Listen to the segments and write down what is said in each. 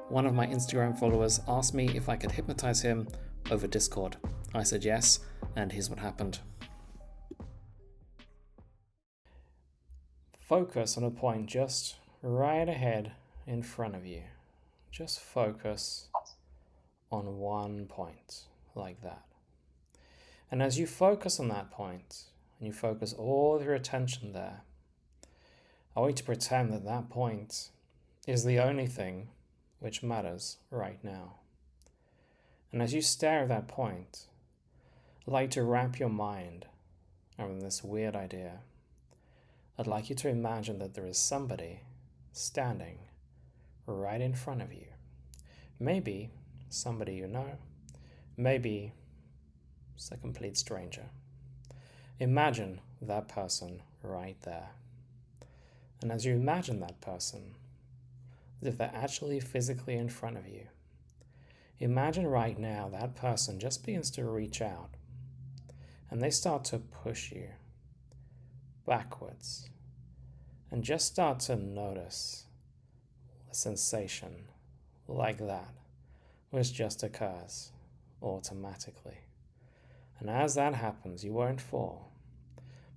One of my Instagram followers asked me if I could hypnotize him over Discord. I said yes, and here's what happened. Focus on a point just right ahead in front of you. Just focus on one point, like that. And as you focus on that point, and you focus all of your attention there, I want you to pretend that that point is the only thing which matters right now. And as you stare at that point, I'd like to wrap your mind around this weird idea. I'd like you to imagine that there is somebody standing right in front of you. Maybe somebody you know, maybe it's a complete stranger. Imagine that person right there. And as you imagine that person, as if they're actually physically in front of you, imagine right now that person just begins to reach out and they start to push you backwards and just start to notice a sensation like that, which just occurs automatically. And as that happens, you won't fall.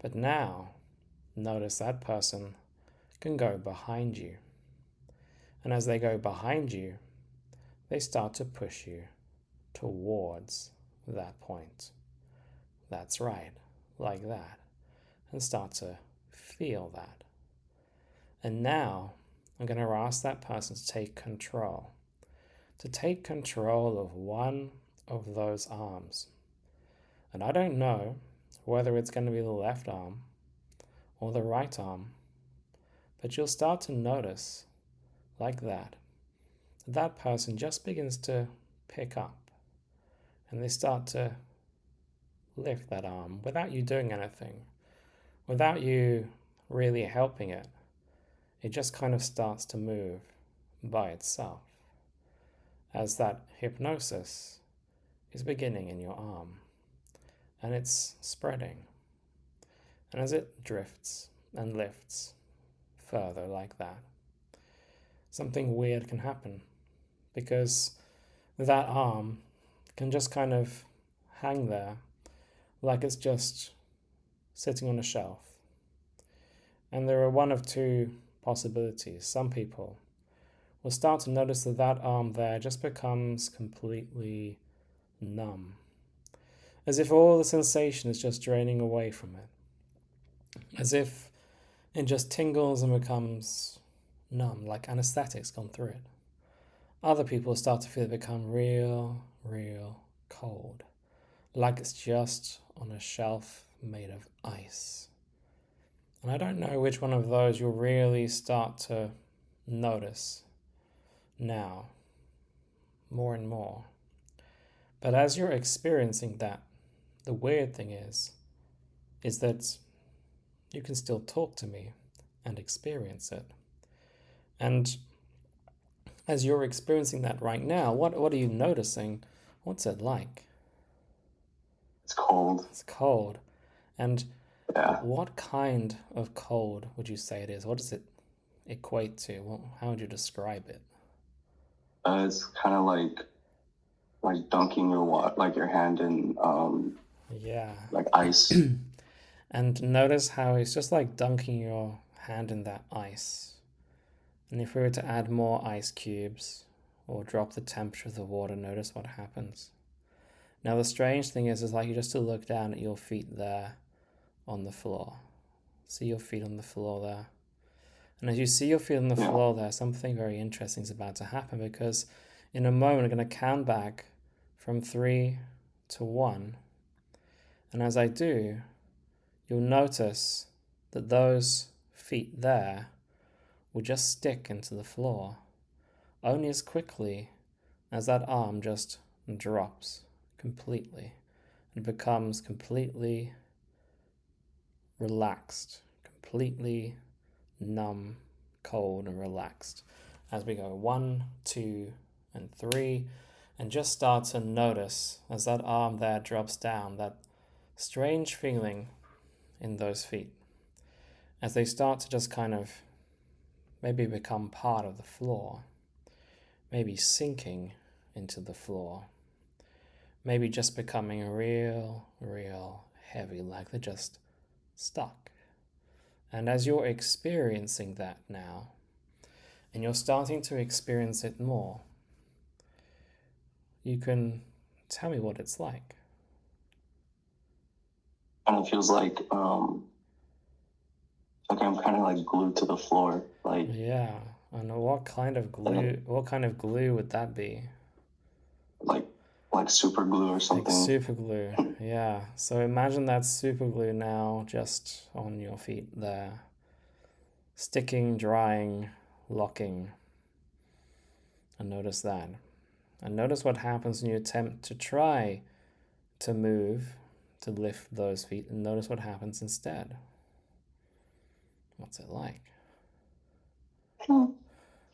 But now, notice that person can go behind you. And as they go behind you, they start to push you towards that point. That's right, like that. And start to feel that. And now, I'm going to ask that person to take control. To take control of one of those arms. And I don't know whether it's going to be the left arm or the right arm, but you'll start to notice, like that, that person just begins to pick up and they start to lift that arm without you doing anything, without you really helping it. It just kind of starts to move by itself as that hypnosis is beginning in your arm. And it's spreading. And as it drifts and lifts further like that, something weird can happen, because that arm can just kind of hang there like it's just sitting on a shelf. And there are one of two possibilities. Some people will start to notice that that arm there just becomes completely numb, as if all the sensation is just draining away from it, as if it just tingles and becomes numb, like anesthetic's gone through it. Other people start to feel it become real cold, like it's just on a shelf made of ice. And I don't know which one of those you'll really start to notice now, more and more. But as you're experiencing that, the weird thing is that you can still talk to me and experience it. And as you're experiencing that right now, what are you noticing? What's it like? It's cold. It's cold. And Yeah. what kind of cold would you say it is? What does it equate to? How would you describe it? It's kind of like dunking your hand in Yeah. like ice. And notice how it's just like dunking your hand in that ice. And if we were to add more ice cubes or drop the temperature of the water, notice what happens. Now the strange thing is like you just to look down at your feet there on the floor. See your feet on the floor there. And as you see your feet on the floor there, something very interesting is about to happen, because in a moment I'm going to count back from 3 to 1. And as I do, you'll notice that those feet there will just stick into the floor only as quickly as that arm just drops completely and becomes completely relaxed, completely numb, cold and relaxed. As we go 1, 2, and 3, and just start to notice as that arm there drops down, that strange feeling in those feet as they start to just kind of maybe become part of the floor, maybe sinking into the floor, maybe just becoming real heavy, like they're just stuck. And as you're experiencing that now, and you're starting to experience it more, you can tell me what it's like. And it feels like I'm kind of like glued to the floor. Like, Yeah. And what kind of glue? What kind of glue would that be? like super glue or Like something. super glue. Yeah. So imagine that super glue now just on your feet there. Sticking, drying, locking. And notice that. And notice what happens when you attempt to try to move, to lift those feet, and notice what happens instead. What's it like?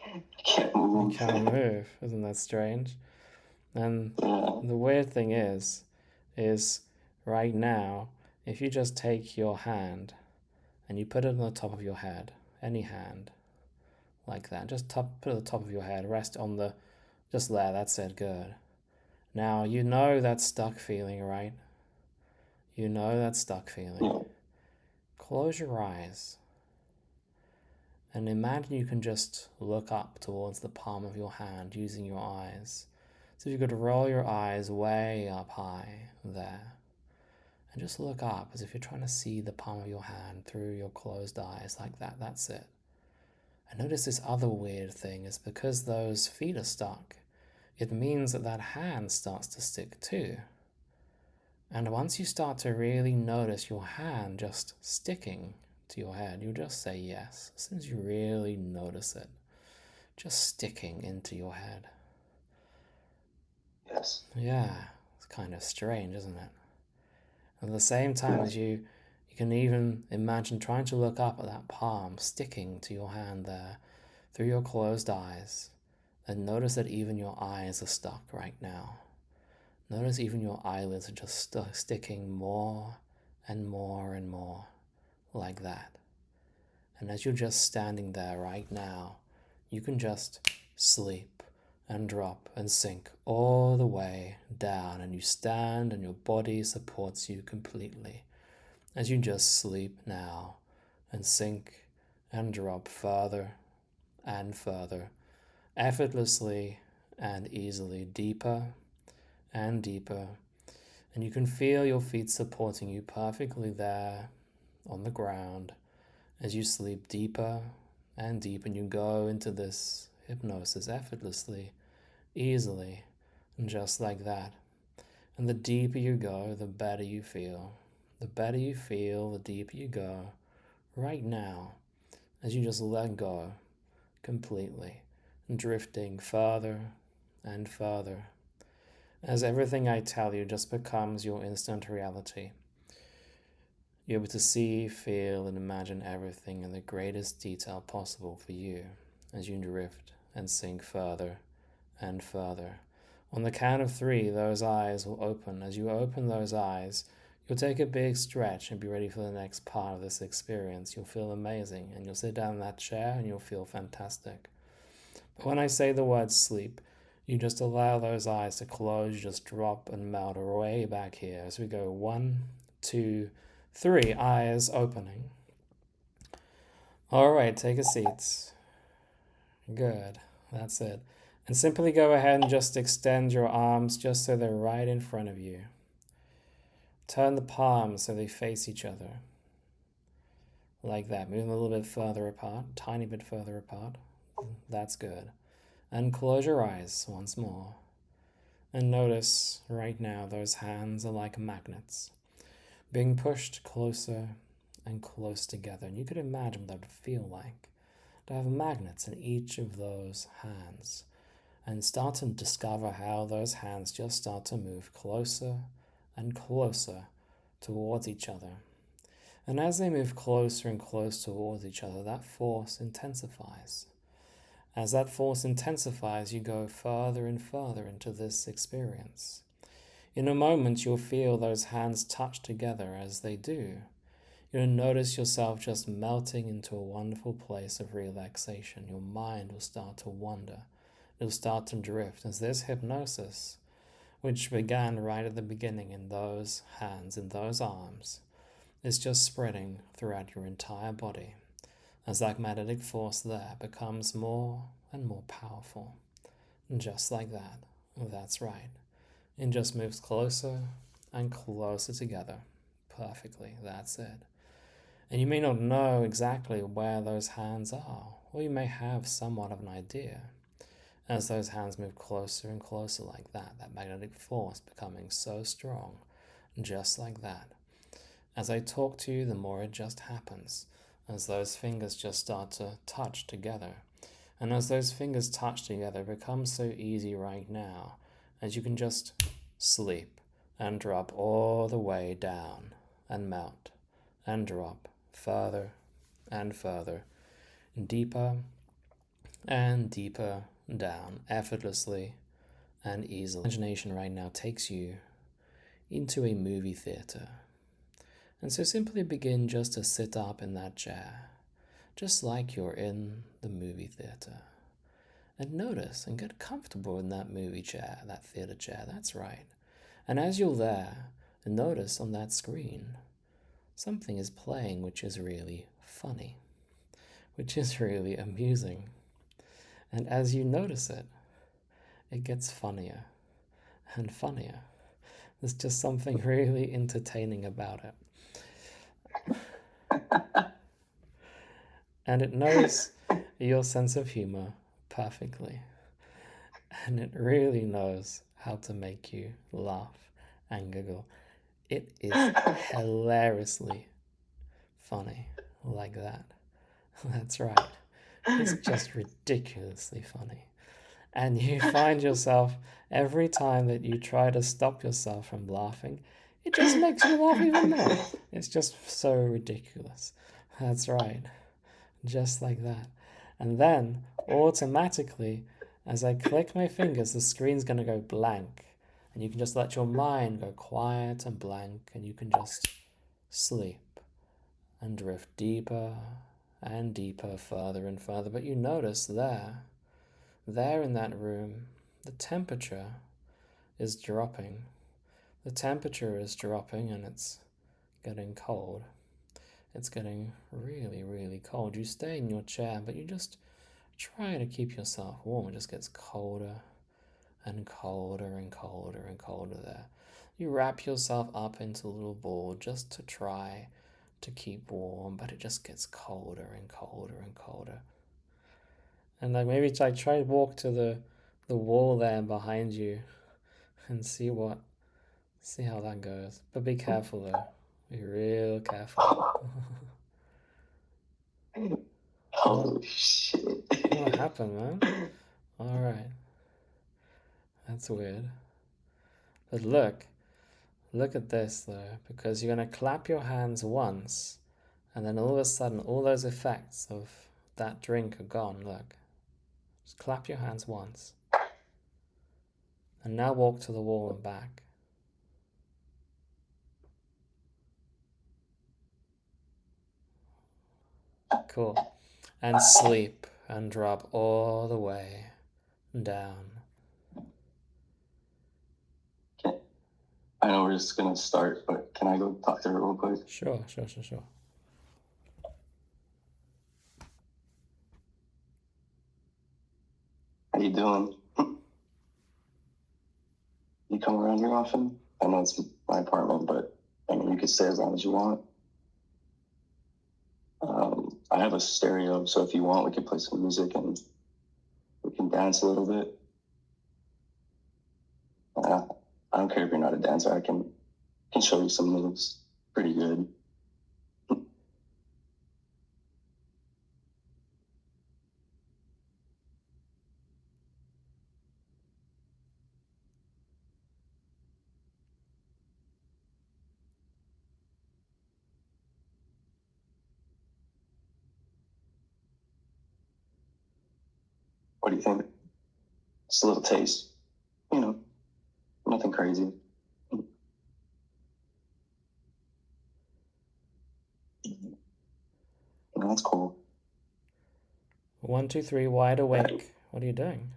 I can't You move. can't move. Isn't that strange? And Yeah. the weird thing is right now, if you just take your hand and you put it on the top of your head, any hand, like that, just put it at the top of your head, rest on the, just there, that's it, good. Now, you know that stuck feeling, right? You know that stuck feeling. Yeah. Close your eyes and imagine you can just look up towards the palm of your hand using your eyes. So if you could roll your eyes way up high there and just look up as if you're trying to see the palm of your hand through your closed eyes like that. That's it. And notice this other weird thing is because those feet are stuck, it means that that hand starts to stick too. And once you start to really notice your hand just sticking to your head, you'll just say yes. As soon as you really notice it, just sticking into your head. Yes. Yeah, it's kind of strange, isn't it? At the same time as you can even imagine trying to look up at that palm sticking to your hand there through your closed eyes, and notice that even your eyes are stuck right now. Notice even your eyelids are just sticking more and more and more like that. And as you're just standing there right now, you can just sleep and drop and sink all the way down, and you stand and your body supports you completely as you just sleep now and sink and drop further and further, effortlessly and easily, deeper and deeper. And you can feel your feet supporting you perfectly there on the ground as you sleep deeper and deeper, and you go into this hypnosis effortlessly, easily, and just like that. And the deeper you go, the better you feel. The better you feel, the deeper you go right now as you just let go completely, drifting further and further as everything I tell you just becomes your instant reality. You're able to see, feel, and imagine everything in the greatest detail possible for you as you drift and sink further and further. On the count of 3, those eyes will open. As you open those eyes, you'll take a big stretch and be ready for the next part of this experience. You'll feel amazing, and you'll sit down in that chair and you'll feel fantastic. But when I say the word sleep, you just allow those eyes to close, just drop and melt way back here as we go 1, 2, 3, eyes opening. All right, take a seat. Good, that's it. And simply go ahead and just extend your arms just so they're right in front of you. Turn the palms so they face each other. Like that. Move them a little bit further apart, tiny bit further apart. That's good. And close your eyes once more. And notice right now those hands are like magnets, being pushed closer and close together. And you could imagine what that would feel like to have magnets in each of those hands. And start to discover how those hands just start to move closer and closer towards each other. And as they move closer and closer towards each other, that force intensifies. As that force intensifies, you go further and further into this experience. In a moment, you'll feel those hands touch together. As they do, you'll notice yourself just melting into a wonderful place of relaxation. Your mind will start to wander. It'll start to drift as this hypnosis, which began right at the beginning in those hands, in those arms, is just spreading throughout your entire body as that magnetic force there becomes more and more powerful. Just like that. That's right. It just moves closer and closer together. Perfectly. That's it. And you may not know exactly where those hands are, or you may have somewhat of an idea. As those hands move closer and closer like that, that magnetic force becoming so strong, just like that. As I talk to you, the more it just happens, as those fingers just start to touch together. And as those fingers touch together, it becomes so easy right now, as you can just sleep and drop all the way down and melt and drop further and further, deeper and deeper down, effortlessly and easily. Imagination right now takes you into a movie theater. And so simply begin just to sit up in that chair, just like you're in the movie theater. And notice and get comfortable in that movie chair, that theater chair, that's right. And as you're there, notice on that screen, something is playing which is really funny, which is really amusing. And as you notice it, it gets funnier and funnier. There's just something really entertaining about it. And it knows your sense of humor perfectly. And it really knows how to make you laugh and giggle. It is hilariously funny like that. That's right. It's just ridiculously funny. And you find yourself, every time that you try to stop yourself from laughing, it just makes you laugh even more. It's just so ridiculous. That's right. Just like that. And then, automatically, as I click my fingers, the screen's going to go blank. And you can just let your mind go quiet and blank, and you can just sleep and drift deeper and deeper, further and further. But you notice there in that room, the temperature is dropping. The temperature is dropping and it's getting cold. It's getting really, really cold. You stay in your chair, but you just try to keep yourself warm. It just gets colder and colder and colder and colder there. You wrap yourself up into a little ball just to try to keep warm, but it just gets colder and colder and colder. And like maybe try to walk to the wall there behind you and see how that goes. But be careful though. Be real careful. Oh shit. What happened, man? Alright. That's weird. But look at this though, because you're gonna clap your hands once, and then all of a sudden all those effects of that drink are gone. Look. Just clap your hands once. And now walk to the wall and back. Cool. And sleep and drop all the way down. I know we're just gonna start, but can I go talk to her real quick? Sure. How you doing? You come around here often? I know it's my apartment, but I mean, you can stay as long as you want. I have a stereo, so if you want, we can play some music and we can dance a little bit. I don't care if you're not a dancer. I can show you some moves. Pretty good. What do you think? Just a little taste. You know, nothing crazy. That's cool. 1, 2, 3, wide awake. What are you doing?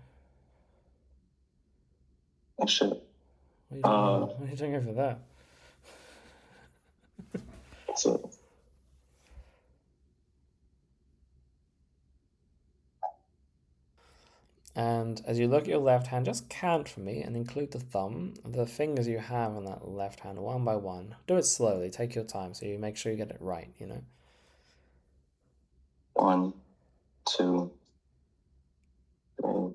Oh shit. What are you doing? Uh, What are you doing over there? so And as you look at your left hand, just count for me and include the fingers you have on that left hand, one by one. Do it slowly, take your time so you make sure you get it right, you know? 1, 2, 3.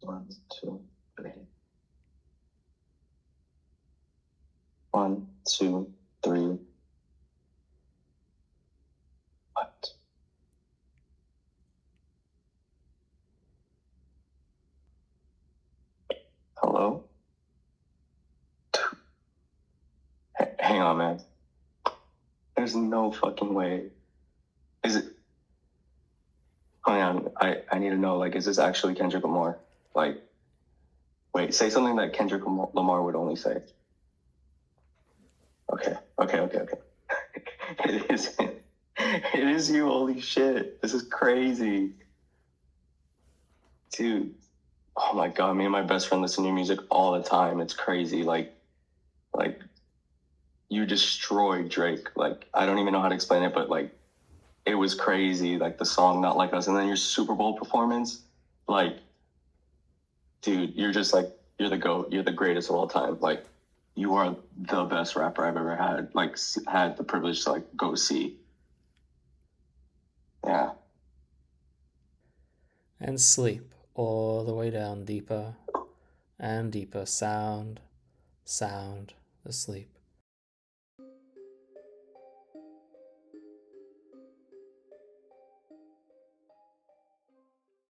1, 2, 3. 1, 2, 3. What? Hello? Hang on, man. There's no fucking way. Is it? Hang on. I need to know. Like, is this actually Kendrick Lamar? Like, wait. Say something that Kendrick Lamar would only say. Okay. Okay. Okay. Okay. It is. It is you. Holy shit. This is crazy, dude. Oh my god. Me and my best friend listen to your music all the time. It's crazy. Like you destroyed Drake. Like I don't even know how to explain it, but like it was crazy. Like the song "Not Like Us," and then your Super Bowl performance. Like, dude, you're just like you're the GOAT. You're the greatest of all time. Like, you are the best rapper I've ever had. Like, had the privilege to like go see. Yeah. And sleep all the way down deeper and deeper. Sound, asleep.